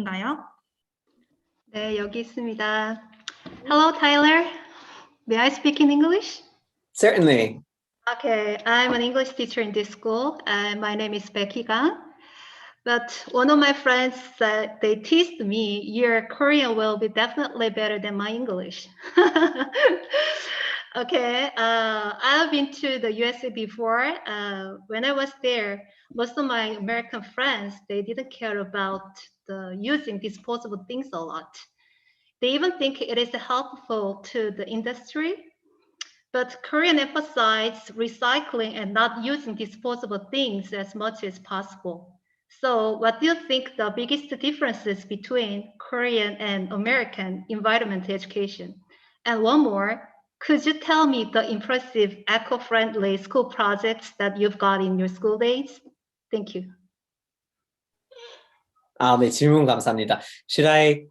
있나요? 네, 여기 있습니다. Hello, Tyler. May I speak in English? Certainly. Okay, I'm an English teacher in this school, and my name is Becky Gang. But one of my friends said they teased me, your Korean will be definitely better than my English. Okay, I've been to the USA before. When I was there, most of my American friends, they didn't care about using disposable things a lot. They even think it is helpful to the industry. But Korean emphasizes recycling and not using disposable things as much as possible. So what do you think the biggest differences between Korean and American environmental education? And one more, could you tell me the impressive eco-friendly school projects that you've got in your school days? Thank you. 네, 질문 감사합니다. Should I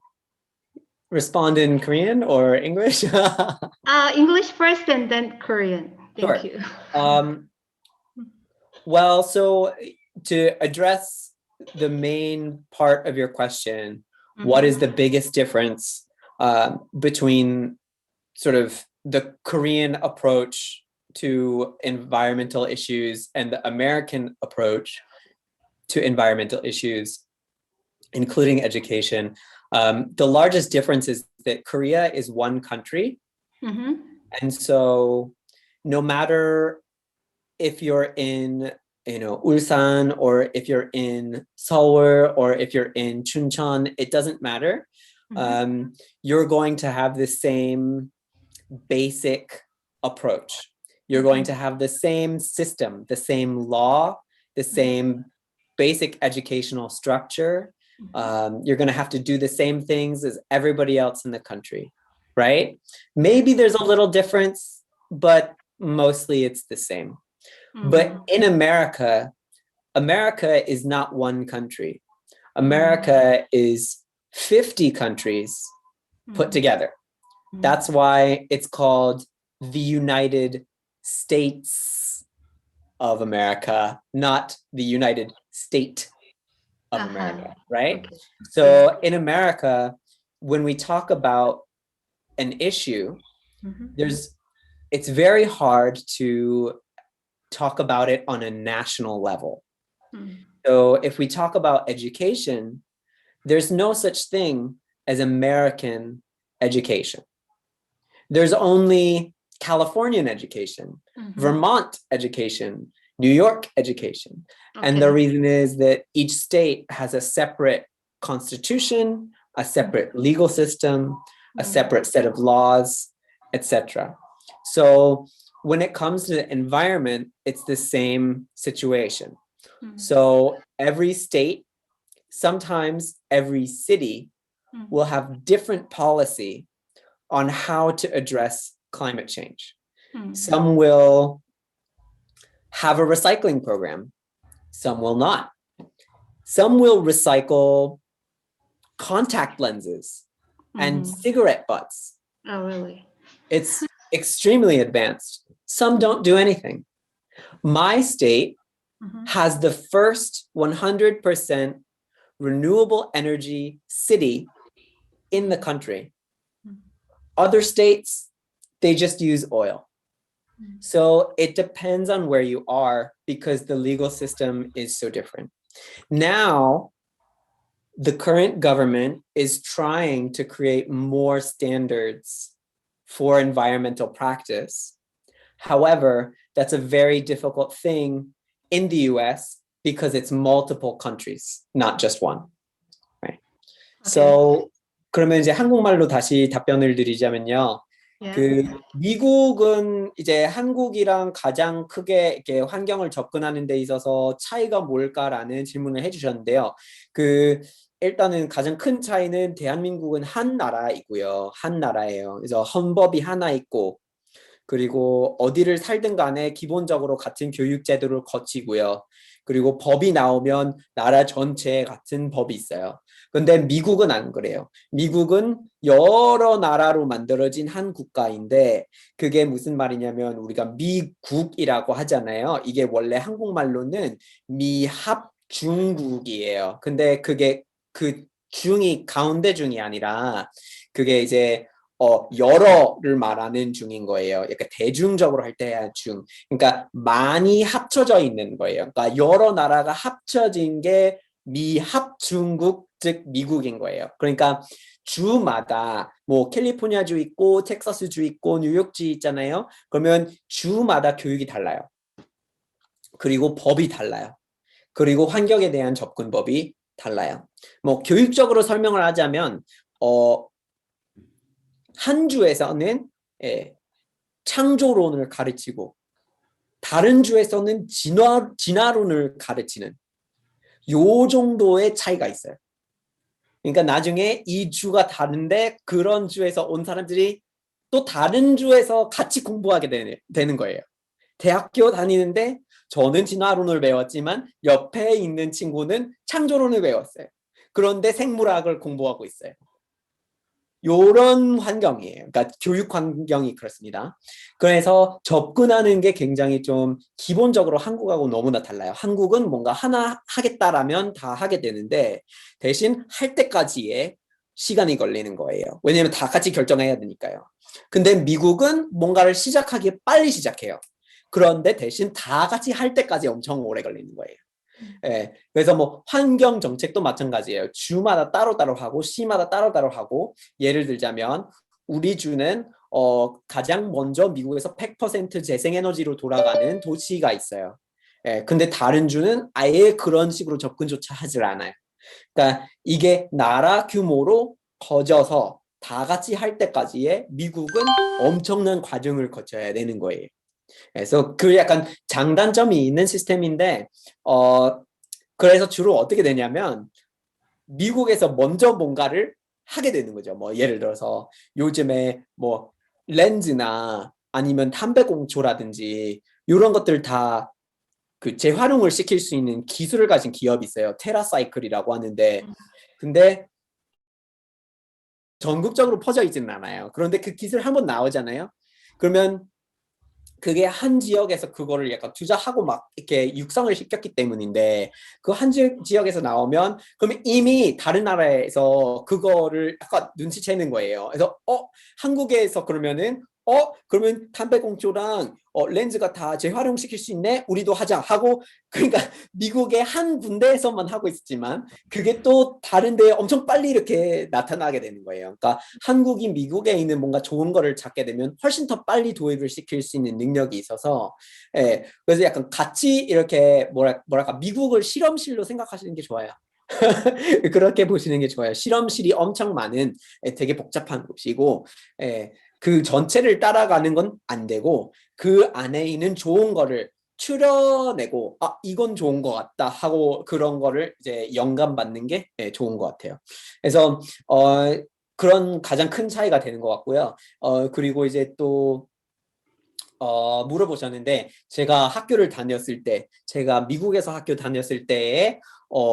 respond in Korean or English? English first and then Korean. Thank you. Well, so to address the main part of your question, what is the biggest difference between sort of the Korean approach to environmental issues and the American approach to environmental issues, including education? The largest difference is that Korea is one country. And so no matter if you're in, Ulsan, or if you're in Seoul, or if you're in Chuncheon, it doesn't matter. You're going to have the same basic approach. You're going to have the same system, the same law, the same basic educational structure. You're going to have to do the same things as everybody else in the country, right? Maybe there's a little difference, but mostly it's the same. But in America, America is not one country. America is 50 countries put together. That's why it's called the United States of America, not the United State of America, right? Okay. So in America, when we talk about an issue, it's very hard to talk about it on a national level. So if we talk about education, there's no such thing as American education. There's only Californian education, Vermont education, New York education. And the reason is that each state has a separate constitution, a separate legal system, a separate set of laws, etc. So when it comes to the environment, it's the same situation. So every state, sometimes every city will have different policy on how to address climate change. Some will have a recycling program. Some will not. Some will recycle contact lenses and cigarette butts. Oh, really? It's extremely advanced. Some don't do anything. My state has the first 100% renewable energy city in the country. Other states, they just use oil. So it depends on where you are because the legal system is so different. Now, the current government is trying to create more standards for environmental practice. However, that's a very difficult thing in the US because it's multiple countries, not just one. Right? So, 그러면 이제 한국말로 다시 답변을 드리자면요. 그 미국은 이제 한국이랑 가장 크게 이렇게 환경을 접근하는 데 있어서 차이가 뭘까라는 질문을 해주셨는데요. 일단은 가장 큰 차이는 대한민국은 한 나라이고요. 한 나라예요. 그래서 헌법이 하나 있고, 그리고 어디를 살든 간에 기본적으로 같은 교육 제도를 거치고요. 그리고 법이 나오면 나라 전체에 같은 법이 있어요. 근데 미국은 안 그래요. 미국은 여러 나라로 만들어진 한 국가인데 그게 무슨 말이냐면 우리가 미국이라고 하잖아요. 이게 원래 한국말로는 미합중국이에요. 근데 그게 그 중이 가운데 중이 아니라 그게 이제 여러를 말하는 중인 거예요. 약간 대중적으로 할 때 중. 그러니까 많이 합쳐져 있는 거예요. 그러니까 여러 나라가 합쳐진 게 미합중국, 즉 미국인 거예요. 그러니까 주마다 뭐 캘리포니아주 있고 텍사스주 있고 뉴욕주 있잖아요. 그러면 주마다 교육이 달라요. 그리고 법이 달라요. 그리고 환경에 대한 접근법이 달라요. 뭐 교육적으로 설명을 하자면 한 주에서는 창조론을 가르치고 다른 주에서는 진화론을 가르치는 요 정도의 차이가 있어요. 그러니까 나중에 이 주가 다른데 그런 주에서 온 사람들이 또 다른 주에서 같이 공부하게 되는 거예요. 대학교 다니는데 저는 진화론을 배웠지만 옆에 있는 친구는 창조론을 배웠어요. 그런데 생물학을 공부하고 있어요. 요런 환경이에요. 그러니까 교육 환경이 그렇습니다. 그래서 접근하는 게 굉장히 좀 기본적으로 한국하고 너무나 달라요. 한국은 뭔가 하나 하겠다라면 다 하게 되는데 대신 할 때까지의 시간이 걸리는 거예요. 왜냐하면 다 같이 결정해야 되니까요. 근데 미국은 뭔가를 시작하기에 빨리 시작해요. 그런데 대신 다 같이 할 때까지 엄청 오래 걸리는 거예요. 예, 그래서 뭐 환경 정책도 마찬가지예요. 주마다 따로따로 하고 시마다 따로따로 하고 예를 들자면 우리 주는 가장 먼저 미국에서 100% 재생에너지로 돌아가는 도시가 있어요. 예, 근데 다른 주는 아예 그런 식으로 접근조차 하질 않아요. 그러니까 이게 나라 규모로 커져서 다 같이 할 때까지의 미국은 엄청난 과정을 거쳐야 되는 거예요. 그래서 그 약간 장단점이 있는 시스템인데 그래서 주로 어떻게 되냐면 미국에서 먼저 뭔가를 하게 되는 거죠. 뭐 예를 들어서 요즘에 뭐 렌즈나 아니면 담배꽁초라든지 이런 것들 다 그 재활용을 시킬 수 있는 기술을 가진 기업이 있어요. 테라사이클이라고 하는데 근데 전국적으로 퍼져 있지는 않아요. 그런데 그 기술 한번 나오잖아요. 그러면 그게 한 지역에서 그거를 약간 투자하고 막 이렇게 육성을 시켰기 때문인데 그 한 지역에서 나오면 그러면 이미 다른 나라에서 그거를 약간 눈치채는 거예요. 그래서 한국에서 그러면 담배꽁초랑 렌즈가 다 재활용시킬 수 있네? 우리도 하자 하고 그러니까 미국의 한 군데에서만 하고 있었지만 그게 또 다른 데에 엄청 빨리 이렇게 나타나게 되는 거예요. 그러니까 한국이 미국에 있는 뭔가 좋은 거를 찾게 되면 훨씬 더 빨리 도입을 시킬 수 있는 능력이 있어서 그래서 약간 같이 이렇게 뭐랄까 미국을 실험실로 생각하시는 게 좋아요. 그렇게 보시는 게 좋아요. 실험실이 엄청 많은 되게 복잡한 곳이고 그 전체를 따라가는 건 안 되고 그 안에 있는 좋은 거를 추려내고 이건 좋은 것 같다 하고 그런 거를 이제 영감 받는 게 좋은 것 같아요. 그래서 그런 가장 큰 차이가 되는 것 같고요. 그리고 이제 또 물어보셨는데 제가 학교를 다녔을 때 제가 미국에서 학교 다녔을 때에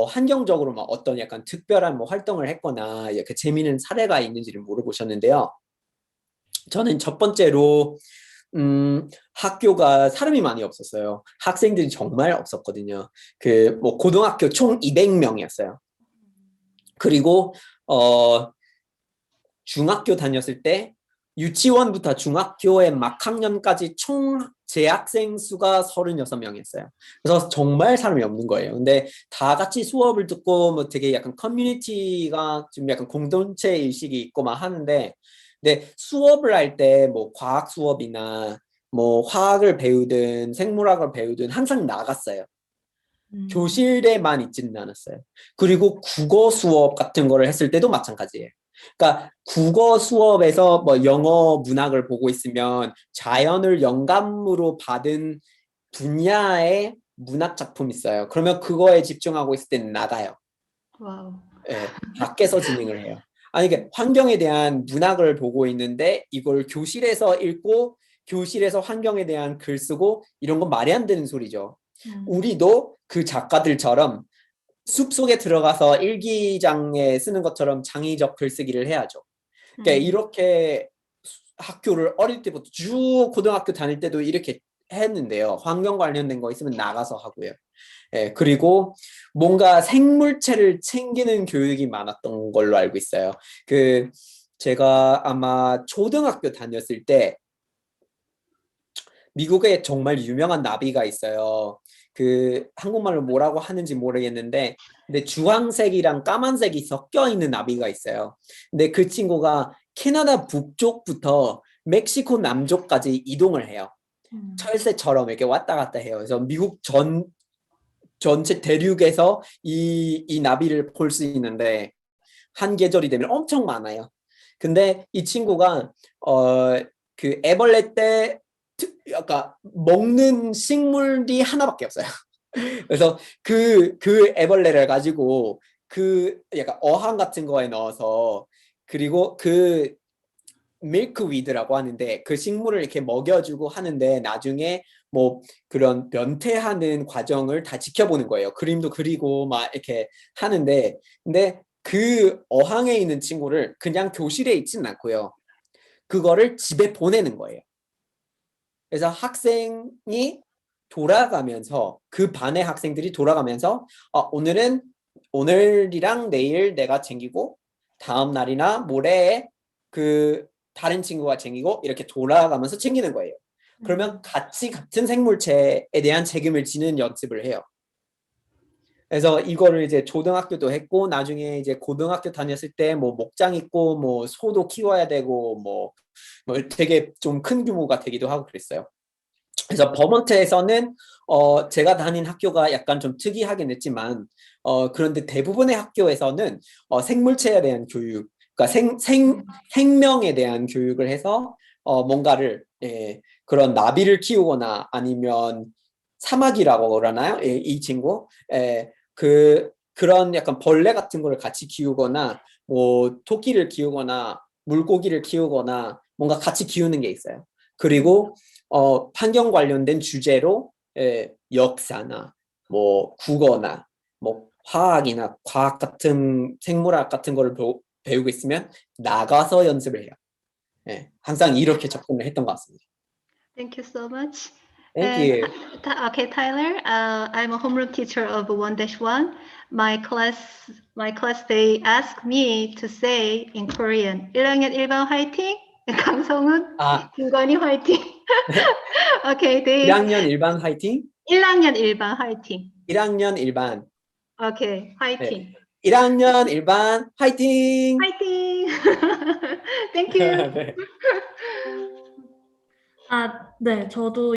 환경적으로 막 어떤 약간 특별한 뭐 활동을 했거나 이렇게 재미있는 사례가 있는지를 물어보셨는데요. 저는 첫 번째로 학교가 사람이 많이 없었어요. 학생들이 정말 없었거든요. 그 뭐 고등학교 총 200명이었어요. 그리고 중학교 다녔을 때 유치원부터 중학교의 막학년까지 총 재학생 수가 36명이었어요. 그래서 정말 사람이 없는 거예요. 근데 다 같이 수업을 듣고 뭐 되게 약간 커뮤니티가 좀 약간 공동체 의식이 있고 막 하는데 근데 수업을 할 때 뭐 과학 수업이나 뭐 화학을 배우든 생물학을 배우든 항상 나갔어요. 교실에만 있지는 않았어요. 그리고 국어 수업 같은 거를 했을 때도 마찬가지예요. 그러니까 국어 수업에서 뭐 영어 문학을 보고 있으면 자연을 영감으로 받은 분야의 문학 작품 있어요. 그러면 그거에 집중하고 있을 때는 나가요. 와우. 밖에서 진행을 해요. 아니, 이게 환경에 대한 문학을 보고 있는데 이걸 교실에서 읽고 교실에서 환경에 대한 글 쓰고 이런 건 말이 안 되는 소리죠. 우리도 그 작가들처럼 숲속에 들어가서 일기장에 쓰는 것처럼 창의적 글쓰기를 해야죠. 그러니까 이렇게 학교를 어릴 때부터 쭉 고등학교 다닐 때도 이렇게 했는데요. 환경 관련된 거 있으면 나가서 하고요. 예, 그리고 뭔가 생물체를 챙기는 교육이 많았던 걸로 알고 있어요. 제가 아마 초등학교 다녔을 때 미국에 정말 유명한 나비가 있어요. 한국말로 뭐라고 하는지 모르겠는데, 근데 주황색이랑 까만색이 섞여 있는 나비가 있어요. 근데 그 친구가 캐나다 북쪽부터 멕시코 남쪽까지 이동을 해요. 철새처럼 이렇게 왔다 갔다 해요. 그래서 미국 전체 대륙에서 이 나비를 볼 수 있는데, 한 계절이 되면 엄청 많아요. 근데 이 친구가 애벌레 때 약간 먹는 식물이 하나밖에 없어요. 그래서 그 애벌레를 가지고 약간 어항 같은 거에 넣어서, 그리고 밀크위드라고 하는데 그 식물을 이렇게 먹여주고 하는데, 나중에 뭐 그런 변태하는 과정을 다 지켜보는 거예요. 그림도 그리고 막 이렇게 하는데, 근데 그 어항에 있는 친구를 그냥 교실에 있지는 않고요. 그거를 집에 보내는 거예요. 그래서 학생이 돌아가면서, 그 반의 학생들이 돌아가면서 오늘이랑 내일 내가 챙기고, 다음 날이나 모레에 다른 친구가 챙기고, 이렇게 돌아가면서 챙기는 거예요. 그러면 같이 같은 생물체에 대한 책임을 지는 연습을 해요. 그래서 이거를 이제 초등학교도 했고, 나중에 이제 고등학교 다녔을 때 뭐 목장 있고 뭐 소도 키워야 되고 뭐 되게 좀 큰 규모가 되기도 하고 그랬어요. 그래서 버몬트에서는 제가 다닌 학교가 약간 좀 특이하긴 했지만, 그런데 대부분의 학교에서는 생물체에 대한 교육, 그러니까 생명에 대한 교육을 해서 뭔가를, 그런 나비를 키우거나 아니면 사마귀라고 그러나요? 이 친구, 그런 약간 벌레 같은 거를 같이 키우거나, 뭐 토끼를 키우거나 물고기를 키우거나 뭔가 같이 키우는 게 있어요. 그리고 환경 관련된 주제로 역사나 뭐 국어나 뭐 화학이나 과학 같은 생물학 같은 거를 배우고 있으면 나가서 연습을 해요. 항상 이렇게 접근을 했던 것 같습니다. Thank you so much. Thank And you. okay, Tyler, I'm a homeroom teacher of 1-1. My class, they asked me to say in Korean, 1학년 1반 화이팅! 강성훈, 김건희 화이팅! Okay, 1학년 일반 화이팅? 1학년 1반 화이팅! 1학년 일반. Okay, 화이팅! 1학년 일반 화이팅! 화이팅! Thank you. 네. 네, 저도